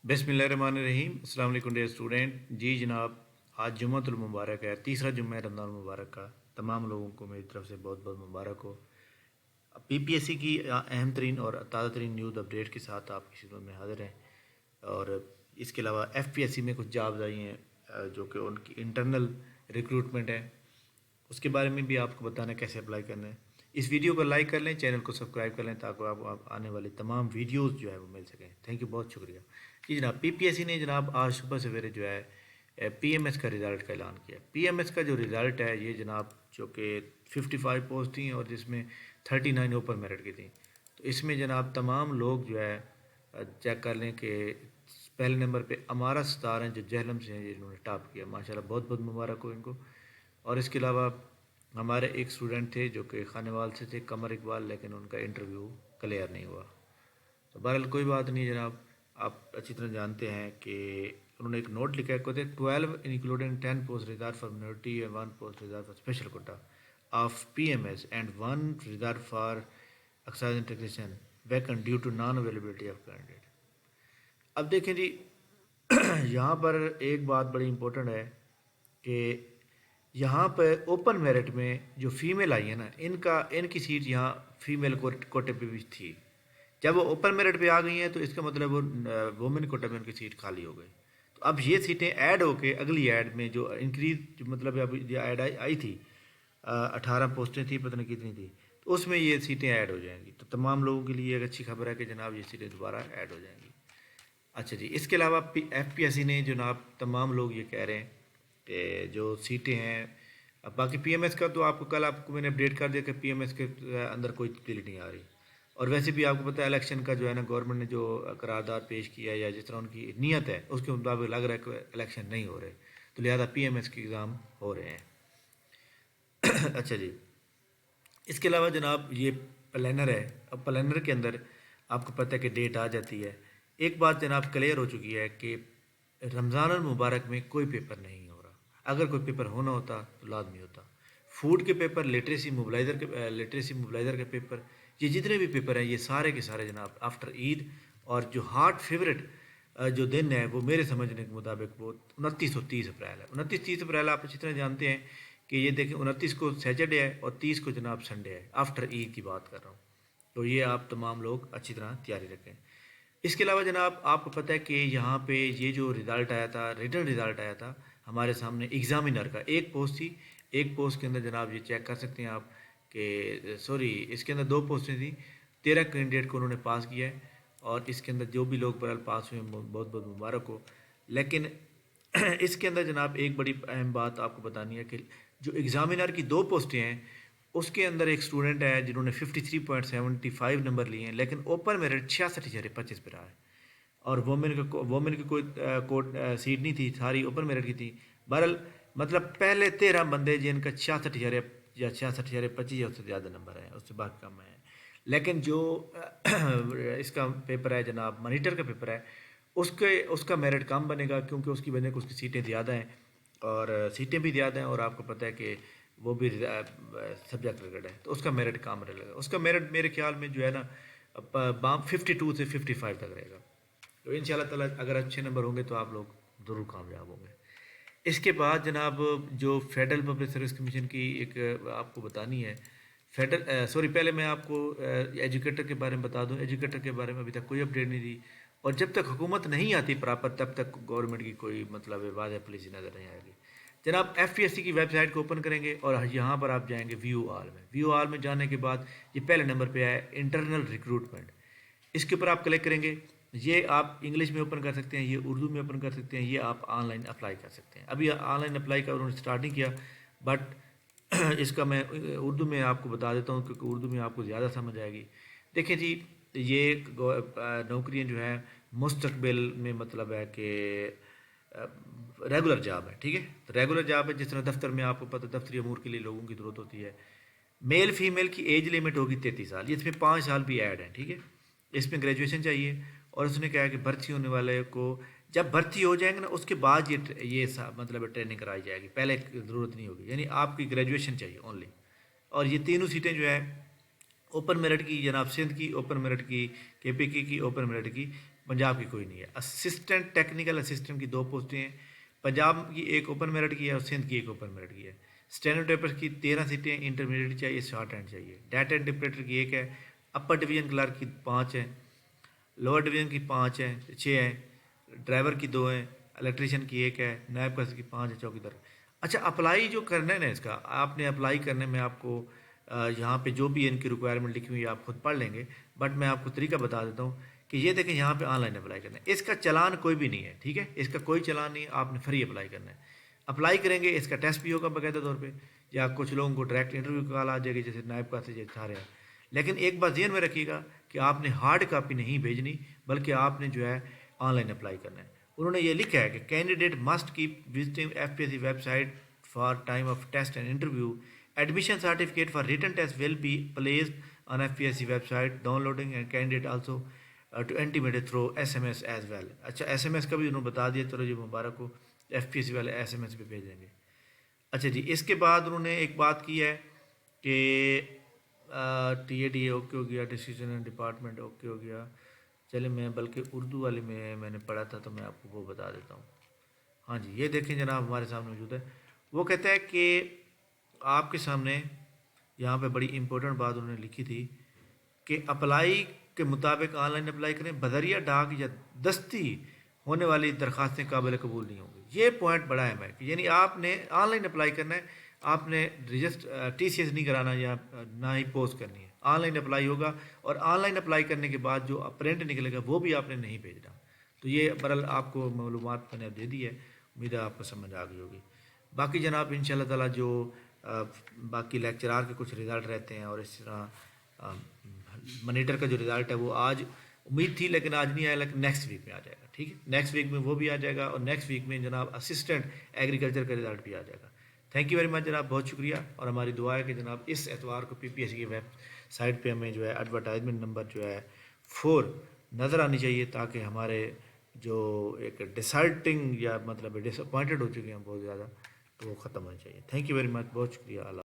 बिस्मिल्लाहिर्रहमानिर्रहीम। अस्सलाम वालेकुम डियर स्टूडेंट। जी जनाब, आज जुम्मतुल मुबारक है, तीसरा जुम्मा है रमज़ान मुबारक का। तमाम लोगों को मेरी तरफ से बहुत बहुत मुबारक हो। पीपीएससी की अहम तरीन और ताज़ा तरीन न्यूज़ अपडेट के साथ आपकी खिदमत में हाजिर हैं। और इसके अलावा एफपीएससी में कुछ जॉब्स आई हैं जो कि उनकी इंटरनल रिक्रूटमेंट है, उसके बारे में भी आपको बताना है कैसे अप्लाई करना है। इस वीडियो को लाइक कर लें, चैनल को सब्सक्राइब कर लें ताकि आपको आने वाली तमाम वीडियोस जो है वो मिल सकें। थैंक यू, बहुत शुक्रिया। जी जनाब, पीपीएससी ने जनाब आज सुबह सवेरे जो है पीएमएस का रिज़ल्ट का ऐलान किया। पीएमएस का जो रिज़ल्ट है ये जनाब जो कि 55 पोस्ट थी और जिसमें 39 ओपन मेरिट की थी। तो इसमें जनाब तमाम लोग जो है चेक कर लें कि पहले नंबर पे अमारा स्टार हैं जो जहलम से हैं, जिन्होंने टॉप किया। माशाल्लाह, बहुत बहुत मुबारक हो इनको। और इसके अलावा हमारे एक स्टूडेंट थे जो कि खानेवाल से थे, कमर इकबाल, लेकिन उनका इंटरव्यू क्लियर नहीं हुआ। तो बहरहाल कोई बात नहीं जनाब, आप अच्छी तरह जानते हैं कि उन्होंने एक नोट लिखा है, कहते 12 including 10 post reserve for minority and 1 post reserve for special quota of PMS and 1 reserve for excise and taxation vacant due to non availability of candidate. अब देखें जी, यहाँ पर एक बात बड़ी इम्पोर्टेंट है कि यहाँ पर ओपन मेरिट में जो फीमेल आई है ना, इनकी सीट यहाँ फीमेल कोटे पे भी थी। जब वो ओपन मेरिट पे आ गई हैं तो इसका मतलब वो वुमेन कोटे में उनकी सीट खाली हो गई। तो अब ये सीटें ऐड होके अगली ऐड में जो इंक्रीज जो मतलब अब ये ऐड आई थी, 18 पोस्टें थी, पता नहीं कितनी थी, तो उसमें ये सीटें ऐड हो जाएंगी। तो तमाम लोगों के लिए एक अच्छी खबर है कि जनाब ये सीटें दोबारा ऐड हो जाएंगी। अच्छा जी, इसके अलावा एफपीएससी ने जनाब तमाम लोग ये कह रहे हैं कि जो सीटें हैं, अब बाकी पीएमएस का तो आपको मैंने अपडेट कर दिया कि पीएमएस के अंदर कोई तब्दीली नहीं आ रही। और वैसे भी आपको पता है इलेक्शन का जो है ना, गवर्नमेंट ने जो करारदाद पेश किया है या जिस तरह उनकी नीयत है उसके मुताबिक लग रहा है कि इलेक्शन नहीं हो रहे, तो लिहाजा पीएमएस के एग्ज़ाम हो रहे हैं। अच्छा जी, इसके अलावा जनाब ये प्लानर है। अब प्लानर के अंदर आपको पता है कि डेट आ जाती है। एक बात जनाब क्लियर हो चुकी है कि रमज़ान मुबारक में कोई पेपर नहीं हो रहा। अगर कोई पेपर होना होता तो लाजमी होता। फूड के पेपर, लिटरेसी मोबलाइज़र के पेपर, ये जितने भी पेपर हैं ये सारे के सारे जनाब आफ्टर ईद। और जो हार्ट फेवरेट जो दिन है वो मेरे समझने के मुताबिक वो 29 और 30 अप्रैल है। 29-30 अप्रैल आप अच्छी तरह जानते हैं कि ये देखें, 29 को सैटरडे है और 30 को जनाब संडे है। आफ्टर ईद की बात कर रहा हूँ। तो ये आप तमाम लोग अच्छी तरह तैयारी रखें। इसके अलावा जनाब आपको पता है कि यहाँ पे ये जो रिज़ल्ट आया था, रिटर्न रिज़ल्ट आया था हमारे सामने एग्ज़ामिनर का, एक पोस्ट थी। एक पोस्ट के अंदर जनाब ये चेक कर सकते हैं आप कि सॉरी, इसके अंदर 2 पोस्टें थी। 13 कैंडिडेट को उन्होंने पास किया है और इसके अंदर जो भी लोग बहरहाल पास हुए बहुत बहुत मुबारक हो। लेकिन इसके अंदर जनाब एक बड़ी अहम बात आपको बतानी है कि जो एग्ज़ामिनर की 2 पोस्टें हैं उसके अंदर एक स्टूडेंट है जिन्होंने 53.75 नंबर लिए हैं, लेकिन ओपन मेरिट 66,25 पे रहा है। और वोमेन की कोई कोर्ट सीट नहीं थी, सारी ओपन मेरिट की थी। बहरहाल मतलब पहले 13 बंदे जिनका 66,000 या 66,025 या उससे ज़्यादा नंबर है, उससे बाकी कम है। लेकिन जो इसका पेपर है जनाब, मॉनिटर का पेपर है, उसका मेरिट कम बनेगा क्योंकि उसकी वजह को उसकी सीटें ज़्यादा हैं और सीटें भी ज़्यादा हैं। और आपको पता है कि वो भी सब्जेक्ट रिलेटेड है, तो उसका मेरिट कम रहेगा। उसका मेरिट मेरे ख्याल में जो है ना 52 से 55 तक रहेगा। तो इंशाल्लाह ताला अगर अच्छे नंबर होंगे तो आप लोग ज़रूर कामयाब होंगे। इसके बाद जनाब जो फेडरल पब्लिक सर्विस कमीशन की एक आपको बतानी है। पहले मैं आपको एजुकेटर के बारे में बता दूं। एजुकेटर के बारे में अभी तक कोई अपडेट नहीं दी और जब तक हुकूमत नहीं आती प्रॉपर तब तक गवर्नमेंट की कोई मतलब वाज़ह पॉलिसी नज़र नहीं आएगी। जनाब एफपीएससी की वेबसाइट को ओपन करेंगे और यहाँ पर आप जाएंगे व्यू ऑल में। व्यू ऑल में जाने के बाद ये पहले नंबर पे है इंटरनल रिक्रूटमेंट। इसके ऊपर आप क्लिक करेंगे। ये आप इंग्लिश में ओपन कर सकते हैं, ये उर्दू में ओपन कर सकते हैं, ये आप ऑनलाइन अप्लाई कर सकते हैं। अभी ऑनलाइन अप्लाई का उन्होंने स्टार्ट नहीं किया, बट इसका मैं उर्दू में आपको बता देता हूँ क्योंकि उर्दू में आपको ज़्यादा समझ आएगी। देखिए जी, ये नौकरियाँ जो हैं मुस्तकबिल में मतलब है कि रेगुलर जॉब है, ठीक है। तो रेगुलर जॉब है, जिस तरह दफ्तर में आपको पता दफ्तरी अमूर के लिए लोगों की ज़रूरत होती है। मेल फीमेल की एज लिमिट होगी 33 साल, इसमें 5 साल भी ऐड है, ठीक है। इसमें ग्रेजुएशन चाहिए और उसने कहा कि भर्ती होने वाले को जब भर्ती हो जाएंगे ना उसके बाद मतलब ट्रेनिंग कराई जाएगी, पहले ज़रूरत नहीं होगी। यानी आपकी ग्रेजुएशन चाहिए ओनली। और ये तीनों सीटें जो है ओपन मेरिट की, जनाब सिंध की ओपन मेरिट की, केपीके की ओपन मेरिट की, पंजाब की कोई नहीं है। असिस्टेंट टेक्निकल असिस्टेंट की 2 पोस्टें हैं, पंजाब की एक ओपन मेरिट की है और सिंध की एक ओपन मेरिट की है। स्टेनोटाइपर की 13 सीटें, इंटरमीडिएट चाहिए, शॉर्ट हैंड चाहिए। डाटा इंटरप्रेटर की 1 है, अपर डिवीज़न क्लर्क की 5 है, लोअर डिवीज़न की 5 है, 6 है, ड्राइवर की 2 हैं, इलेक्ट्रीशियन की 1 है, नायब कसर की 5 है, चौकीदार। अच्छा, अप्लाई जो करना है ना इसका, आपने अप्लाई करने में आपको यहाँ पे जो भी इनकी रिक्वायरमेंट लिखी हुई है आप खुद पढ़ लेंगे, बट मैं आपको तरीका बता देता हूँ कि ये देखें यहाँ पे ऑनलाइन अप्लाई करना है। इसका चालान कोई भी नहीं है, ठीक है, इसका कोई चालान नहीं है, आपने फ्री अप्लाई करना है। अप्लाई करेंगे, इसका टेस्ट भी होगा बाकायदा तौर पे, या कुछ लोगों को डायरेक्ट इंटरव्यू कॉल आ जाएगी, जैसे नायब का से सारे हैं। लेकिन एक बात ध्यान में रखिएगा कि आपने हार्ड कॉपी नहीं भेजनी, बल्कि आपने जो है ऑनलाइन अप्लाई करना है। उन्होंने ये लिखा है कि candidate must keep visiting FPSC website for time of test and interview. Admission certificate for written test will be placed on FPSC website, downloading and candidate also to intimate through SMS as well. अच्छा, SMS का भी उन्होंने बता दिया, चलो जी मुबारक को, FPSC वाले SMS पे भेज देंगे। अच्छा जी, इसके बाद उन्होंने एक बात की है कि TADA ओके हो गया, डिसीजन एंड डिपार्टमेंट ओके हो गया। चलिए, मैं बल्कि उर्दू वाले में मैंने पढ़ा था तो मैं आपको वो बता देता हूँ। हाँ जी, ये देखें जनाब, हमारे सामने मौजूद है। वो कहता है कि आपके सामने यहाँ पे बड़ी इंपॉर्टेंट बात उन्होंने लिखी थी कि अप्लाई के मुताबिक ऑनलाइन अप्लाई करें, बदरिया डाक या दस्ती होने वाली दरखास्तें काबिल कबूल नहीं होंगी। ये पॉइंट बड़ा अहम है कि यानी आपने ऑनलाइन अप्लाई करना है, आपने रजिस्टर TCS नहीं कराना या ना ही पोस्ट करनी है, ऑनलाइन अप्लाई होगा। और ऑनलाइन अप्लाई करने के बाद जो प्रिंट निकलेगा वो भी आपने नहीं भेजना। तो ये बहरहाल आपको मालूमात मैंने दे दी है, उम्मीद है आपको समझ आ गई होगी। बाकी जनाब इंशाल्लाह ताला जो बाकी लेक्चरार के कुछ रिज़ल्ट रहते हैं, और इस तरह मॉनिटर का जो रिज़ल्ट है वो आज उम्मीद थी लेकिन आज नहीं आया, लेकिन नेक्स्ट वीक में आ जाएगा, ठीक है, नेक्स्ट वीक में वो भी आ जाएगा। और नेक्स्ट वीक में जनाब असिस्टेंट एग्रीकल्चर का रिज़ल्ट भी आ जाएगा। थैंक यू वेरी मच जनाब, बहुत शुक्रिया। और हमारी दुआ है कि जनाब इस एतवार को PPSC की वेबसाइट पे हमें जो है एडवर्टाइजमेंट नंबर जो है 4 नज़र आनी चाहिए, ताकि हमारे जो एक डिसर्टिंग या मतलब डिसअपॉइंटेड हो चुके हैं बहुत ज़्यादा, तो वो ख़त्म होनी चाहिए। थैंक यू वेरी मच, बहुत शुक्रिया।